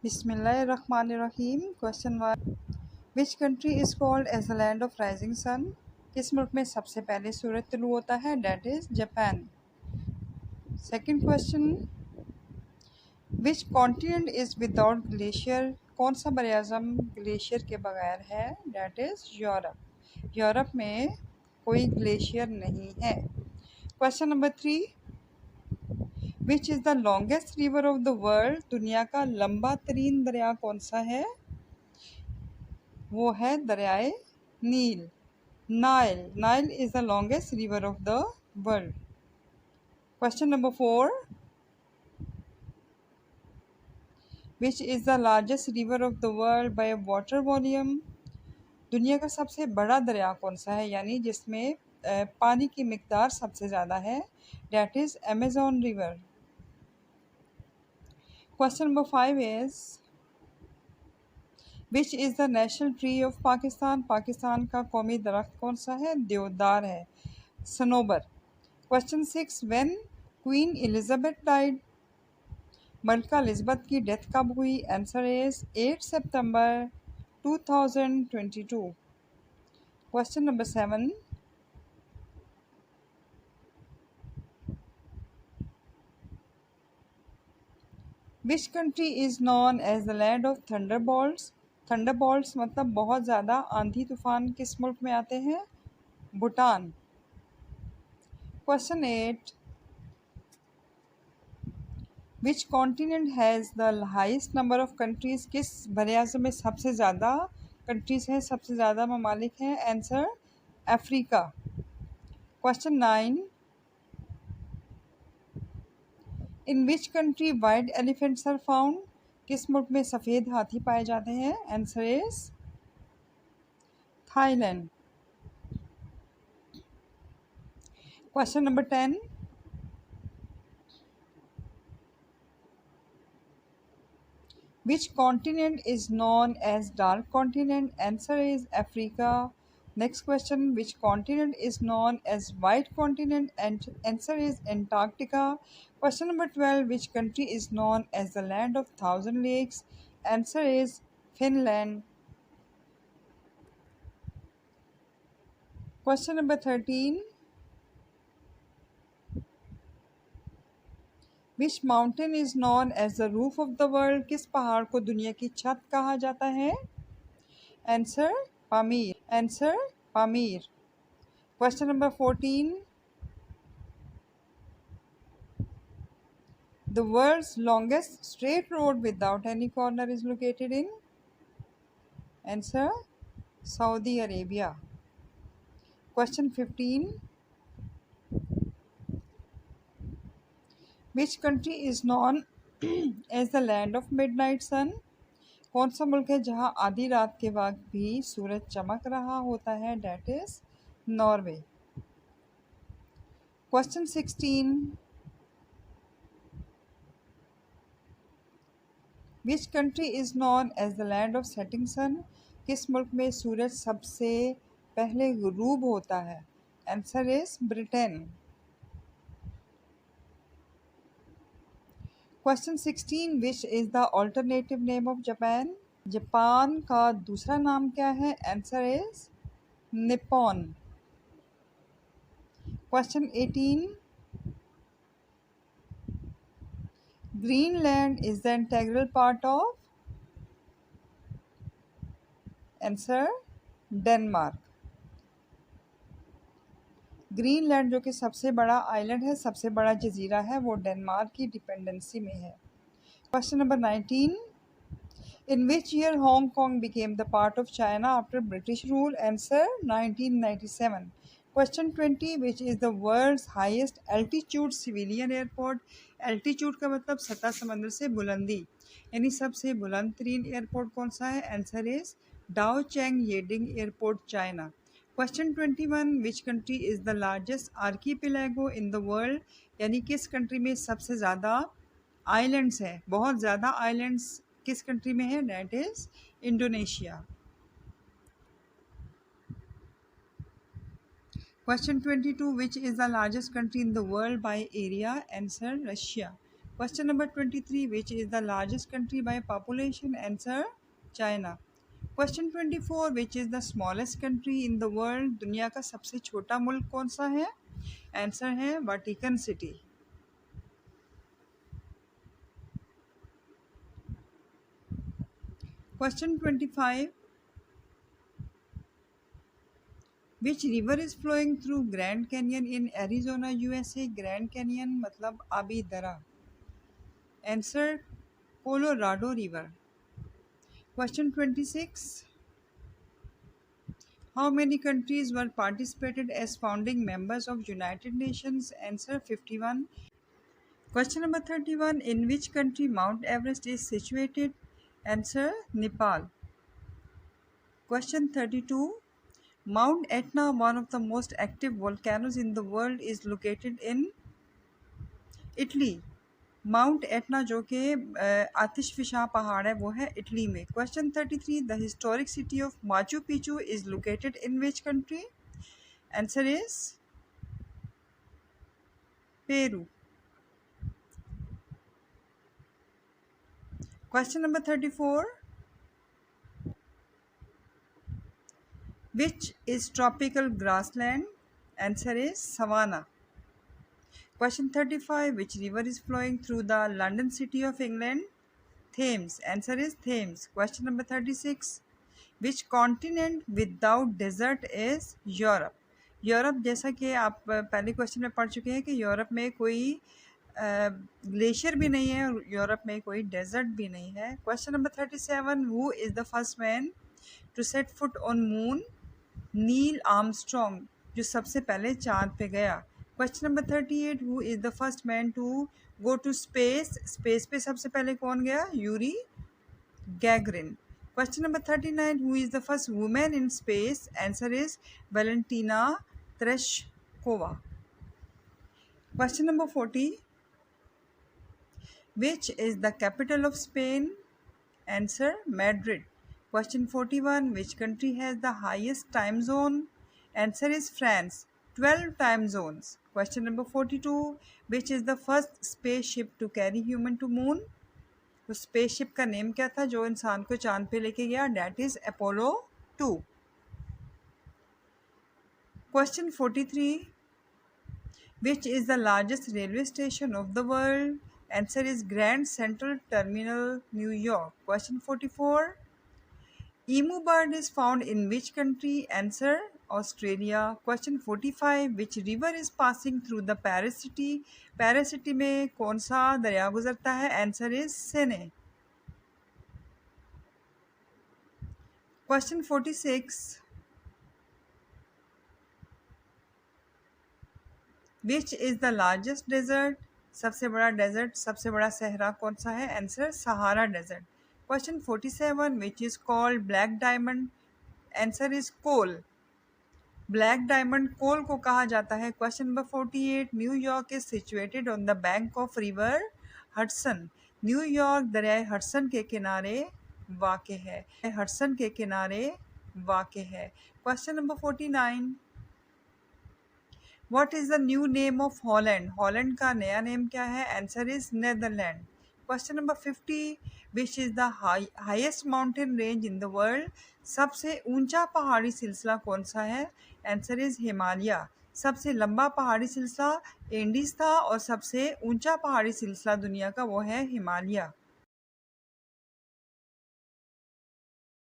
बिस्मिल्लाहिर्रहमानिर्रहीम। Question 1, which country is called as the land of rising sun? किस मुल्क में सबसे पहले सूरज तुलू होता है? That is Japan. Second question, which continent is without glacier? कौन सा बरआज़म ग्लेशियर के बगैर है? That is Europe. यूरोप में कोई ग्लेशियर नहीं है। Question number 3, which is the longest river of the world? दुनिया का लंबा तरीन दरिया कौन सा है? वो है दरियाए नील। Nile is the longest river of the world. Question number 4, which is the largest river of the world by water volume? दुनिया का सबसे बड़ा दरिया कौन सा है, यानी जिसमें पानी की मिकदार सबसे ज़्यादा है? That is Amazon river. Question number 5 is, which is the national tree of Pakistan? Pakistan का कौमी दरख्त कौन सा है? देवदार है, सनोबर। Question 6, when Queen Elizabeth died? मलका एलिज़ाबेथ की डेथ कब हुई? आंसर इज 8 सितंबर 2022। Question number 7, which country is known as the land of thunderbolts? Thunderbolts मतलब बहुत ज़्यादा आंधी तूफान किस मुल्क में आते हैं? Bhutan. Question 8, which continent has the highest number of countries? किस बरआज़म में सबसे ज़्यादा कंट्रीज़ हैं, सबसे ज़्यादा ममालिक हैं? Answer Africa. Question 9, in which country white elephants are found? किस मुल्क में सफ़ेद हाथी पाए जाते हैं? Answer is Thailand. Question number 10, which continent is known as dark continent? Answer is Africa. Next question, which continent is known as white continent? Answer is Antarctica. Question number 12, which country is known as the land of thousand lakes? Answer is Finland. Question number 13, which mountain is known as the roof of the world? किस पहाड़ को दुनिया की छत कहा जाता है? Answer Pamir. Answer Pamir. Question number 14, the world's longest straight road without any corner is located in? Answer Saudi Arabia. Question 15, which country is known as the land of midnight sun? कौन सा मुल्क है जहां आधी रात के वक्त भी सूरज चमक रहा होता है? That is Norway. Question 16, which country is known as the land of setting sun? किस मुल्क में सूरज सबसे पहले गुरूब होता है? Answer is Britain. Question 16, which is the alternative name of Japan? Japan का दूसरा नाम क्या है? Answer is Nippon. Question 18, Greenland is the integral part of? Answer Denmark. Greenland जो कि सबसे बड़ा आइलैंड है, सबसे बड़ा जजीरा है, वो डेनमार्क की डिपेंडेंसी में है। Question number 19, in which year Hong Kong became the part of China after British rule? Answer 1997। Question 20, which is the world's highest altitude civilian airport? Altitude का मतलब सतह समंदर से बुलंदी, यानी सबसे बुलंद तरीन एयरपोर्ट कौन सा है? Answer is Daocheng Yading airport, China. Question 21, which country is the largest archipelago in the world? यानी किस कंट्री में सबसे ज़्यादा आइलैंड्स हैं, बहुत ज़्यादा आइलैंड्स किस कंट्री में है? That is Indonesia. Question 22, which is the largest country in the world by area? Answer Russia. Question number 23. Which is the largest country by population? Answer China. Question 24. Which is the smallest country in the world? दुनिया का सबसे छोटा मुल्क कौन सा है? Answer है Vatican City. Question 25. Which river is flowing through Grand Canyon in Arizona, USA? Grand Canyon मतलब आबी दरा. Answer Colorado River. Question 26. How many countries were participated as founding members of United Nations? Answer 51. Question number 31. In which country Mount Everest is situated? Answer Nepal. Question 32. Mount Etna, one of the most active volcanoes in the world, is located in Italy. Mount Etna जो कि आतिशफिशा पहाड़ है वो है Italy में. Question 33. The historic city of Machu Picchu is located in which country? Answer is Peru. Question number 34. Which is tropical grassland? Answer is savanna. Question 35. Which river is flowing through the London city of England? Thames. Answer is Thames. Question number 36. Which continent without desert is Europe? Europe जैसा कि आप पहले question में पढ़ चुके हैं कि Europe में कोई ग्लेशियर भी नहीं है और यूरोप में कोई डेजर्ट भी नहीं है. Question number 37. Who is the first man to set foot on moon? Neil Armstrong, जो सबसे पहले चांद पे गया. Question number 38. Who is the first man to go to space? Space पे सबसे पहले कौन गया? Yuri Gagarin. Question number 39. Who is the first women in space? Answer is Valentina Tereshkova. Question number 40. Which is the capital of Spain? Answer Madrid. Question 41. Which country has the highest time zone? Answer is France. 12 time zones. Question number 42. Which is the first spaceship to carry human to moon? तो spaceship का name क्या था जो इंसान को चांद पे लेके गया? That is Apollo 2. Question 43. Which is the largest railway station of the world? Answer is Grand Central Terminal, New York. Question 44. Emu bird is found in which country? Answer Australia. Question 45. Which river is passing through the Paris city? Paris city में कौन सा दरिया गुजरता है? Answer is Seine. Question 46. Which is the largest desert? सबसे बड़ा desert, सबसे बड़ा सहरा कौन सा है? Answer Sahara desert. Question 47. Which is called black diamond? Answer is coal. Black diamond coal को कहा जाता है. Question number 48. New York is situated on the bank of river Hudson. New York दरियाए हडसन के किनारे वाक़ है. हडसन के किनारे वाक़ है. Question number 49. What is the new name of Holland? Holland का नया नेम क्या है? Answer is Netherland. Question number 50. Which is the highest mountain range in the world? सबसे ऊंचा पहाड़ी सिलसिला कौन सा है? Answer is Himalaya. सबसे लंबा पहाड़ी सिलसिला एंडीज था और सबसे ऊंचा पहाड़ी सिलसिला दुनिया का वो है हिमालय.